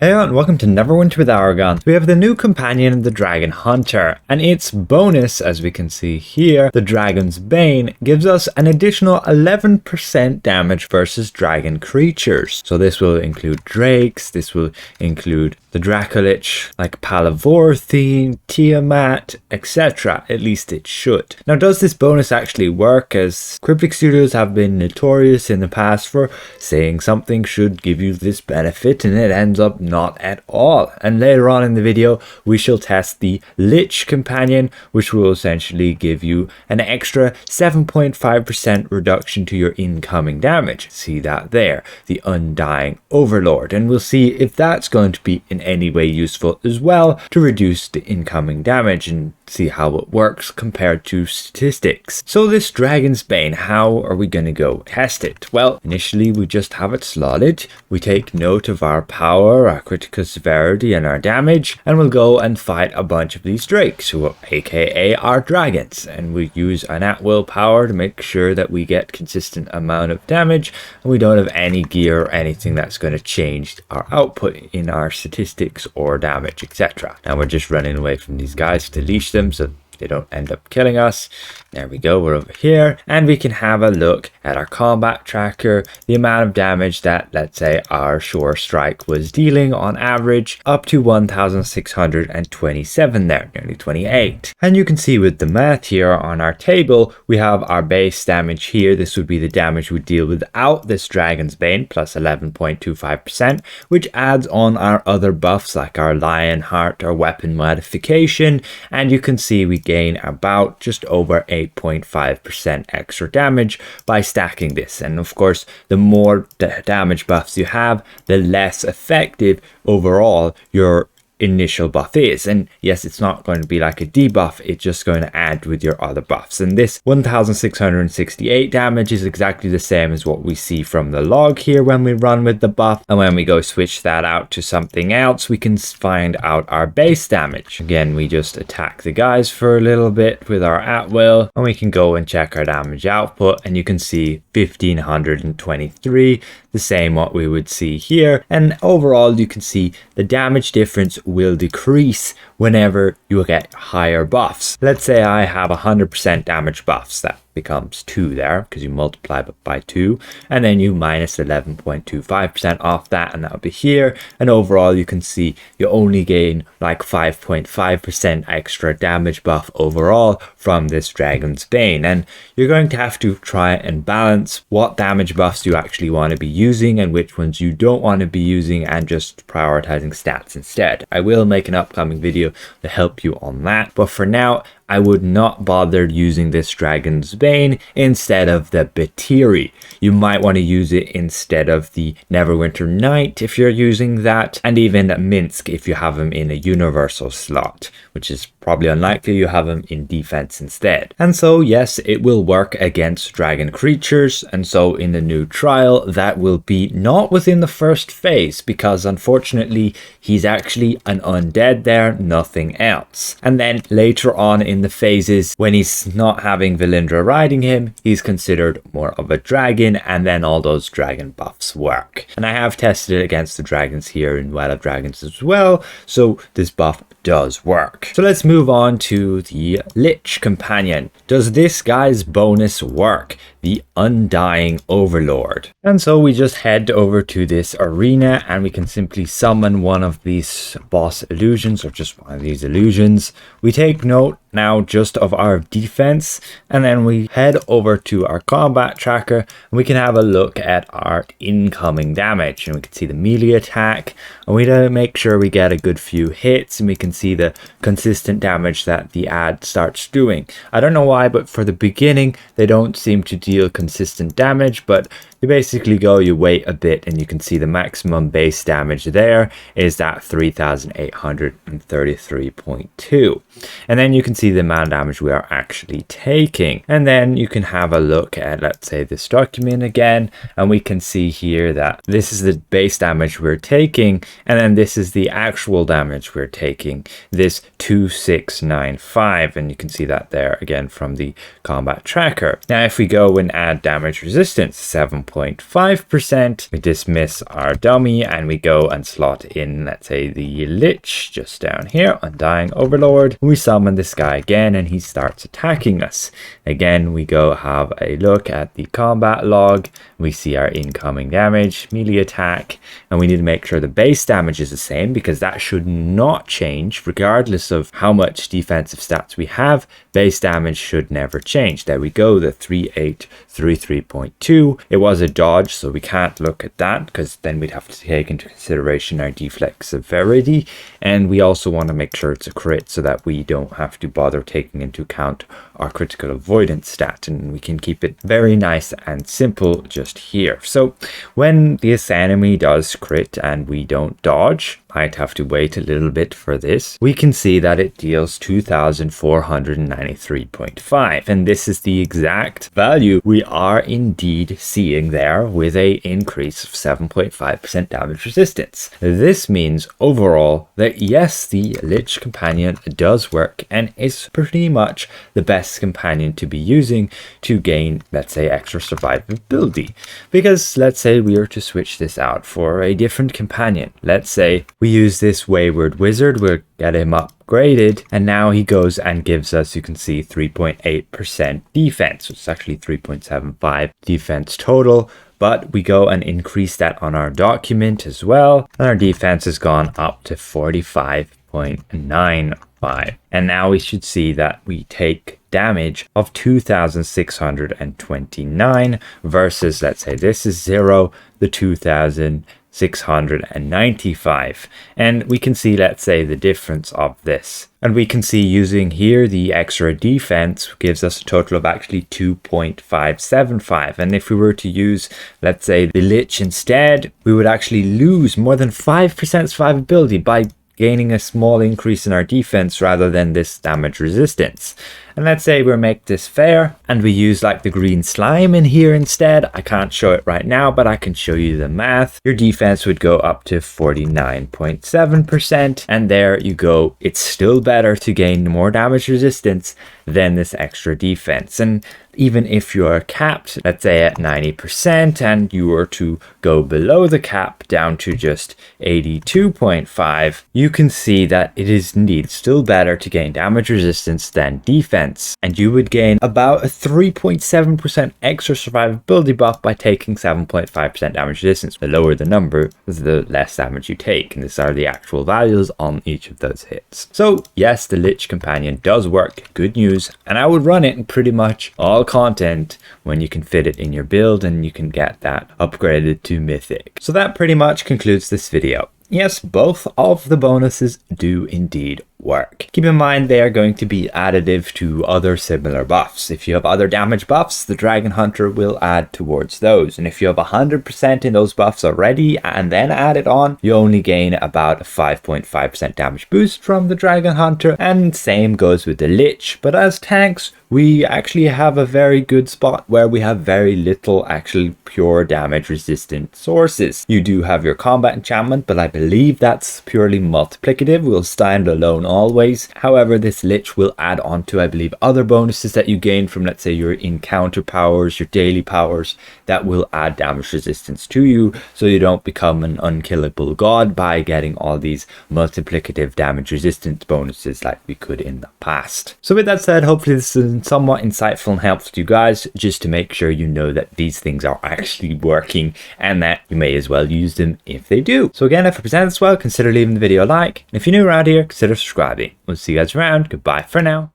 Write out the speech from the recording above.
Hey and welcome to Neverwinter with Aragon. We have the new companion, the Dragon Hunter, and its bonus, as we can see here, the Dragon's Bane, gives us an additional 11% damage versus dragon creatures. So this will include drakes, this will include the Lich, like Palavorthi, Tiamat, etc. At least it should. Now, does this bonus actually work? As Cryptic Studios have been notorious in the past for saying something should give you this benefit, and it ends up not at all. And later on in the video, we shall test the Lich companion, which will essentially give you an extra 7.5% reduction to your incoming damage. See that there, the Undying Overlord. And we'll see if that's going to be in any way useful as well to reduce the incoming damage and see how it works compared to statistics. So this Dragon's Bane, how are we going to go test it? Well, initially we just have it slotted. We take note of our power, our critical severity and our damage, and we'll go and fight a bunch of these drakes, who are aka our dragons, and we use an at-will power to make sure that we get consistent amount of damage and we don't have any gear or anything that's going to change our output in our statistics or damage, etc. Now we're just running away from these guys to leash them so they don't end up killing us. There we go, we're over here, and we can have a look at our combat tracker, the amount of damage that, let's say, our sure strike was dealing on average, up to 1,627 there, nearly 28. And you can see with the math here on our table, we have our base damage here. This would be the damage we deal without this Dragon's Bane, plus 11.25%, which adds on our other buffs like our Lion Heart, our weapon modification, and you can see we gain about just over 8.5% extra damage by stacking this. And of course, the more damage buffs you have, the less effective overall your initial buff is. And yes, it's not going to be like a debuff, it's just going to add with your other buffs. And this 1,668 damage is exactly the same as what we see from the log here when we run with the buff. And when we go switch that out to something else, we can find out our base damage. Again, we just attack the guys for a little bit with our at-will, and we can go and check our damage output, and you can see 1,523, the same what we would see here. And overall, you can see the damage difference will decrease whenever you get higher buffs. Let's say I have 100% damage buffs. That becomes 2 there because you multiply by 2, and then you minus 11.25% off that, and that would be here. And overall, you can see you only gain like 5.5% extra damage buff overall from this Dragon's Bane. And you're going to have to try and balance what damage buffs you actually want to be using and which ones you don't want to be using, and just prioritizing stats instead. I will make an upcoming video to help you on that, but for now I would not bother using this Dragon's Bane instead of the Batiri. You might want to use it instead of the Neverwinter Knight if you're using that, and even Minsk if you have him in a universal slot, which is probably unlikely. You have him in defense instead. And so yes, it will work against dragon creatures, and so in the new trial that will be not within the first phase, because unfortunately he's actually an undead there, nothing else. And then later on in the phases, when he's not having Valindra riding him, he's considered more of a dragon, and then all those dragon buffs work. And I have tested it against the dragons here in Well of Dragons as well, so this buff does work. So let's move on to the Lich companion. Does this guy's bonus work? The Undying Overlord. And so we just head over to this arena, and we can simply summon one of these boss illusions, or just one of these illusions. We take note now just of our defense, and then we head over to our combat tracker, and we can have a look at our incoming damage, and we can see the melee attack, and we gotta make sure we get a good few hits, and we can see the consistent damage that the ad starts doing. I don't know why, but for the beginning they don't seem to deal consistent damage, but you basically go, you wait a bit, and you can see the maximum base damage there is that 3,833.2. And then you can see the amount of damage we are actually taking. And then you can have a look at, let's say, this document again, and we can see here that this is the base damage we're taking, and then this is the actual damage we're taking, this 2695, and you can see that there again from the combat tracker. Now if we go and add damage resistance 7.5%, we dismiss our dummy and we go and slot in, let's say, the Lich just down here, Undying Overlord. We summon this guy again and he starts attacking us. Again, we go have a look at the combat log. We see our incoming damage, melee attack, and we need to make sure the base damage is the same because that should not change regardless of how much defensive stats we have. Base damage should never change. There we go, the 3833.2. It was a dodge, so we can't look at that because then we'd have to take into consideration our deflect severity, and we also want to make sure it's a crit so that we don't have to bother taking into account our critical avoidance stat, and we can keep it very nice and simple just here. So when this enemy does crit and we don't dodge, might have to wait a little bit for this, we can see that it deals 2493.5, and this is the exact value we are indeed seeing there with a increase of 7.5% damage resistance. This means overall that yes, the Lich companion does work and is pretty much the best companion to be using to gain, let's say, extra survivability. Because let's say we were to switch this out for a different companion. Let's say we use this Wayward Wizard, we'll get him upgraded, and now he goes and gives us, you can see, 3.8% defense, which is actually 3.75 defense total. But we go and increase that on our document as well, and our defense has gone up to 45.95. And now we should see that we take damage of 2629 versus, let's say this is 0, the 2695, and we can see, let's say, the difference of this, and we can see using here the extra defense gives us a total of actually 2.575, and if we were to use, let's say, the Lich instead, we would actually lose more than 5% survivability by gaining a small increase in our defense rather than this damage resistance. And let's say we make this fair and we use like the green slime in here instead. I can't show it right now, but I can show you the math. Your defense would go up to 49.7%, and there you go. It's still better to gain more damage resistance than this extra defense. And even if you're capped, let's say at 90%, and you were to go below the cap down to just 82.5, you can see that it is indeed still better to gain damage resistance than defense. And you would gain about a 3.7% extra survivability buff by taking 7.5% damage resistance. The lower the number, the less damage you take. And these are the actual values on each of those hits. So yes, the Lich companion does work. Good news. And I would run it in pretty much all content when you can fit it in your build and you can get that upgraded to mythic. So that pretty much concludes this video. Yes, both of the bonuses do indeed work. Keep in mind they are going to be additive to other similar buffs. If you have other damage buffs, the Dragon Hunter will add towards those. And if you have 100% in those buffs already and then add it on, you only gain about a 5.5% damage boost from the Dragon Hunter. And same goes with the Lich. But as tanks, we actually have a very good spot where we have very little actual pure damage resistant sources. You do have your combat enchantment, but I believe that's purely multiplicative, will stand alone always. However, this Lich will add on to, I believe, other bonuses that you gain from, let's say, your encounter powers, your daily powers, that will add damage resistance to you, so you don't become an unkillable god by getting all these multiplicative damage resistance bonuses like we could in the past. So with that said, hopefully this is somewhat insightful and helpful to you guys, just to make sure you know that these things are actually working and that you may as well use them if they do. So again, if it presented this well, consider leaving the video a like, and if you're new around here, consider subscribing. We'll see you guys around. Goodbye for now.